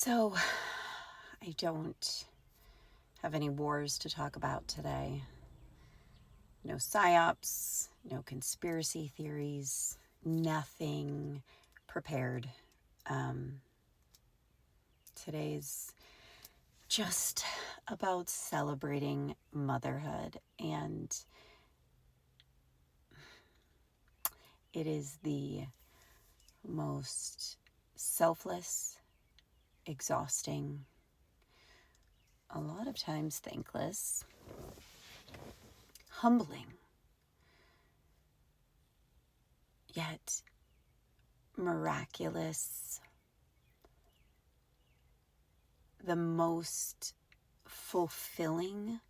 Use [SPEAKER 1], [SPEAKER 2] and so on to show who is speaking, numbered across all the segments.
[SPEAKER 1] So, I don't have any wars to talk about today. No psyops, no conspiracy theories, nothing prepared. Um, Today's just about celebrating motherhood, and it is the most selfless, exhausting, a lot of times thankless, humbling, yet miraculous, the most fulfilling,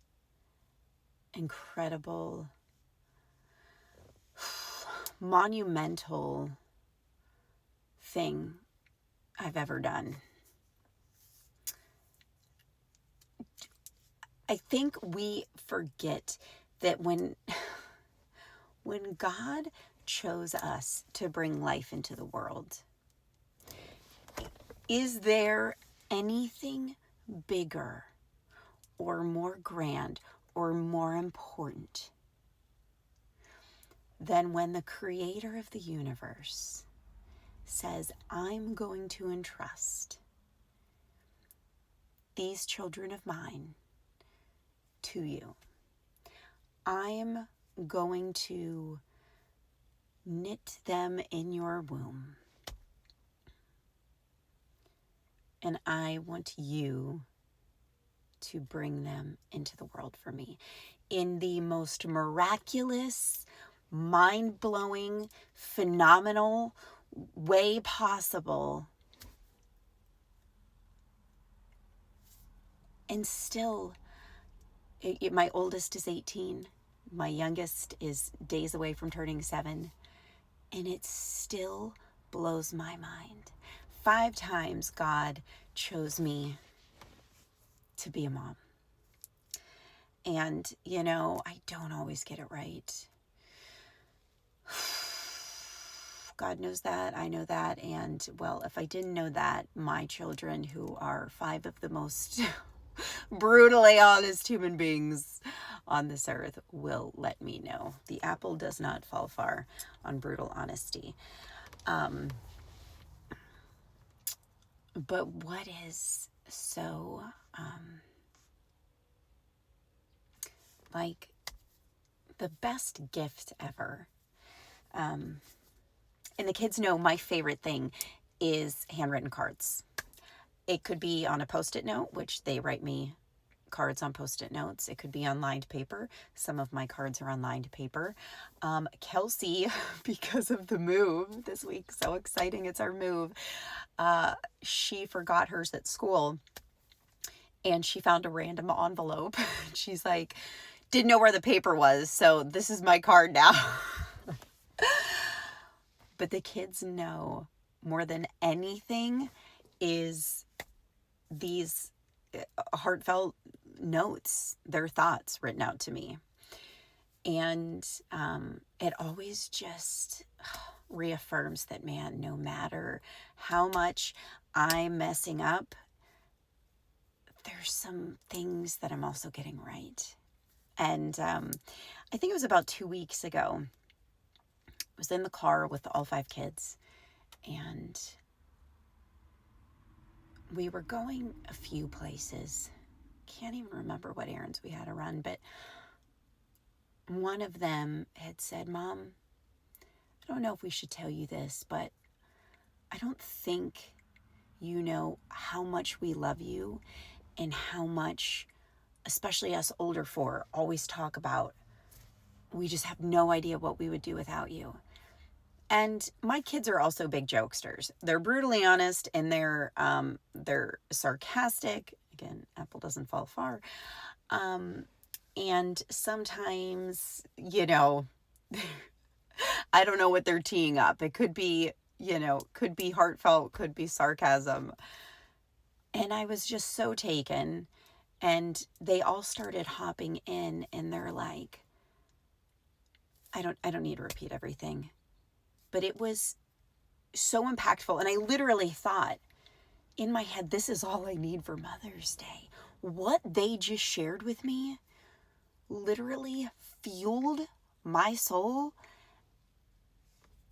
[SPEAKER 1] incredible, monumental thing I've ever done. I think we forget that when God chose us to bring life into the world, is there anything bigger or more grand or more important than when the creator of the universe says, I'm going to entrust these children of mine to you. I'm going to knit them in your womb. And I want you to bring them into the world for me in the most miraculous, mind-blowing, phenomenal way possible. And still, my oldest is 18. My youngest is days away from turning 7. And it still blows my mind. 5 times God chose me to be a mom. And, I don't always get it right. God knows that, I know that, and, well, if I didn't know that, my children, who are 5 of the most brutally honest human beings on this earth, will let me know. The apple does not fall far on brutal honesty. But what is so, like, the best gift ever? And the kids know my favorite thing is handwritten cards. It could be on a Post-it note, which they write me cards on Post-it notes. It could be on lined paper. Some of my cards are on lined paper. Kelsey, because of the move this week, so exciting, it's our move. She forgot hers at school, and she found a random envelope. She's like, didn't know where the paper was, so this is my card now. But the kids know more than anything is these heartfelt notes, their thoughts written out to me. And it always just reaffirms that, man, no matter how much I'm messing up, there's some things that I'm also getting right. And I think it was about 2 weeks ago, I was in the car with all 5 kids, and we were going a few places. Can't even remember what errands we had to run, but one of them had said, Mom, I don't know if we should tell you this, but I don't think you know how much we love you and how much, especially us older 4, always talk about, we just have no idea what we would do without you. And my kids are also big jokesters. They're brutally honest, and they're sarcastic. Again, apple doesn't fall far. And sometimes, I don't know what they're teeing up. It could be, could be heartfelt, could be sarcasm. And I was just so taken. And they all started hopping in, and they're like, I don't need to repeat everything. But it was so impactful. And I literally thought, in my head, this is all I need for Mother's Day. What they just shared with me literally fueled my soul.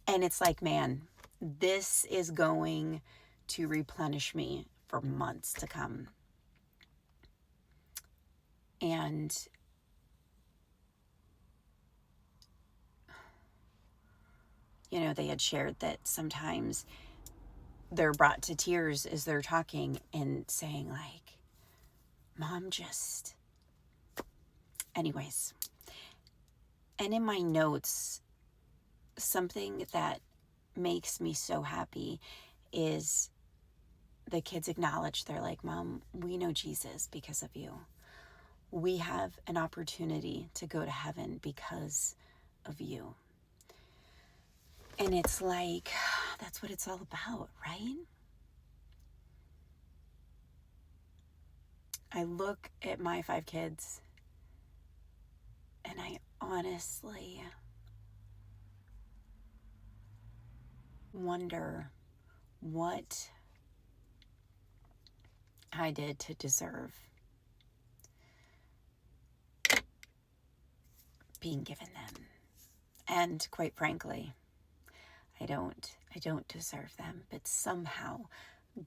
[SPEAKER 1] And it's like, man, this is going to replenish me for months to come. And they had shared that sometimes they're brought to tears as they're talking and saying like, Mom just, anyways. And in my notes, something that makes me so happy is the kids acknowledge, they're like, Mom, we know Jesus because of you. We have an opportunity to go to heaven because of you. And it's like, that's what it's all about, right? I look at my 5 kids and I honestly wonder what I did to deserve being given them. And quite frankly, I don't deserve them, but somehow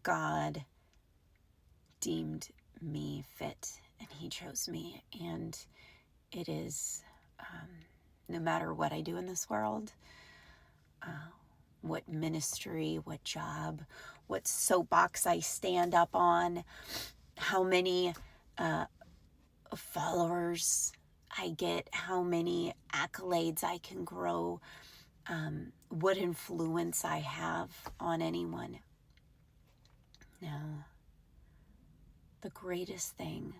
[SPEAKER 1] God deemed me fit and he chose me. And it is, no matter what I do in this world, what ministry, what job, what soapbox I stand up on, how many followers I get, how many accolades I can grow, what influence I have on anyone. No. The greatest thing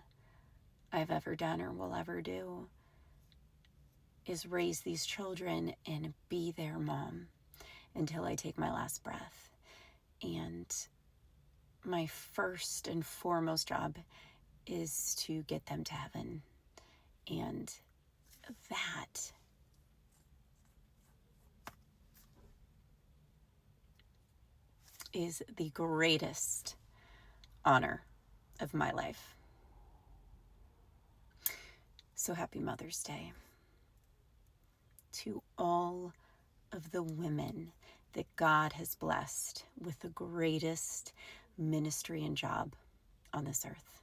[SPEAKER 1] I've ever done or will ever do is raise these children and be their mom until I take my last breath. And my first and foremost job is to get them to heaven. And that is the greatest honor of my life. So happy Mother's Day to all of the women that God has blessed with the greatest ministry and job on this earth.